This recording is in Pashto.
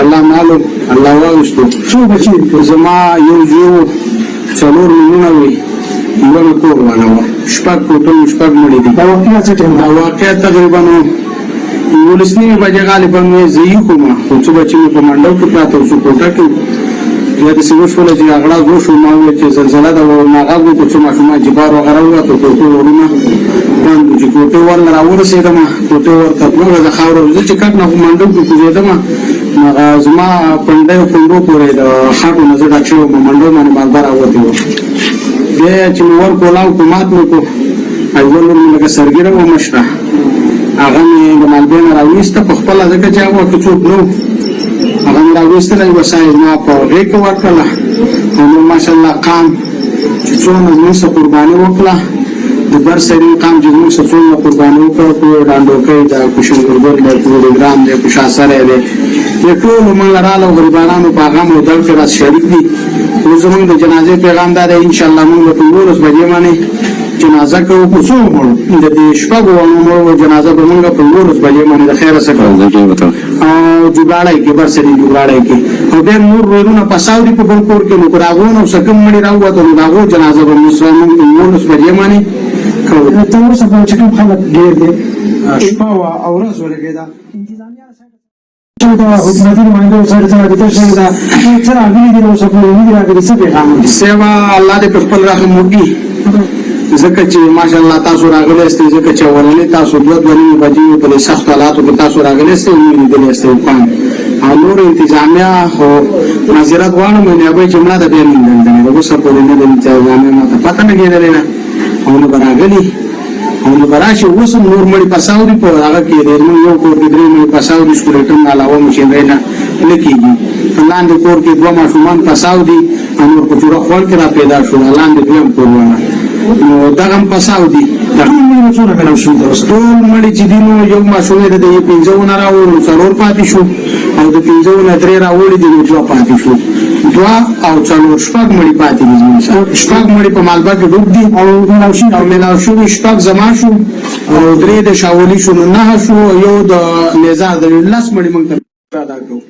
الله معلوم الله واغشتو څو بچي زما یو زیو څلور میلیونه وي یو مې کور ونوه شپږ ټوټل شپږ مړي دي دا واقعیت څه ټیم دا واقعیت تقریبا 19 بجې غالبا مې ضعیف وم خو څو بچي مې په منډو کې پراته وو کوټه کې بیا داسې وشوله چې اغړاز وشو ما وویل چې زلزله ده ناغږ وکړو څو ماشومان جبار وغیره ووتو کوټې ورونه بند وو چې کوټې ورله راورسېدم کوټې ورته تلله د خاورو زه چې کټ نه منډو کې کوزېدم زما پنډۍ پنډو پورې د خټو نه زه ډک شوی وم منډو باندې مالبه راوتې وه بیا چې مې ور کولاو کو مات مې کړو اول لور مې لکه سرګیره وه مشره هغه مې د مالبې نه راویسته په خپله ځکه چې هغه وخت څوک نه هغه مې راویستلی یوه سایز ما په غېږ کې ورکړله او نو ماشاءالله قام چې څومره زموږ څه قرباني وکړه د بر سري قام چې زموږ څه څومره قرباني وکړه په ډانډوکی د کوشنګرګل دی پروګرام دی کوشاسری دی دې ټولو موږ راله غریبانانو په غم او درد کې راس شریک دي اوس زموږ د جنازې پیغام دا دی انشاءالله موږ به په 11 بجې باندې جنازه کوو په څو مړو د دې شپږو مړو جنازه به موږ په 11 بجې باندې د خیره څخه کوو او جوړاړی کې برسري جوړاړی کې او بیا نور ورونه پساوري په بل کور کې نو راغون او سکم مړي راووتو نو هغو جنازه به موږ 11 بجې باندې کوو ته اوس په چې کوم خلک ډېر دي شپه او ورځ ولګېده دا حکومتي نمائندو سره سره د تاسو دا څه راغلي دي نو څه په دې راغلي څه پیغام دي سیوا الله دې په خپل رحم وکړي ځکه چې ماشاءالله تاسو راغلي استئ ځکه چې ولني تاسو دوه بجې په سخت حالاتو کې تاسو راغلي استئ موږ دې استئ پام او نور انتظامیه خو نظارت غواړم نه به جمله د بیان نه نه د وسه په دې نه د انتظامیه ماته پته نه کېدلې نه او نو راغلي او نو راشه اوس نور مړي پساوري په هغه کې د یو کور کې درې مړي پساوري سکورټن علاوه مشینه نه لکېږي لاندې کور کې دوه ماشومان پساودي نور په جوړه خپل کې را پیدا شو لاندې دویم کورونه نو دغه پساودي ټول مړي څونه کلام شو ټول مړي چې دینو یو ماشومه د 15 نه راوړل څلور پاتې شو او د 15 نه درې راوړل دي نو دوه پاتې شو دوا او څلور شپږ مړي پاتې دي شپږ مړي په مالبا کې ډوب دي او ملاو شو شپږ زما شو او درې د شاولي شو نه شو یو د نزار د لاس مړي موږ ته ادا کړو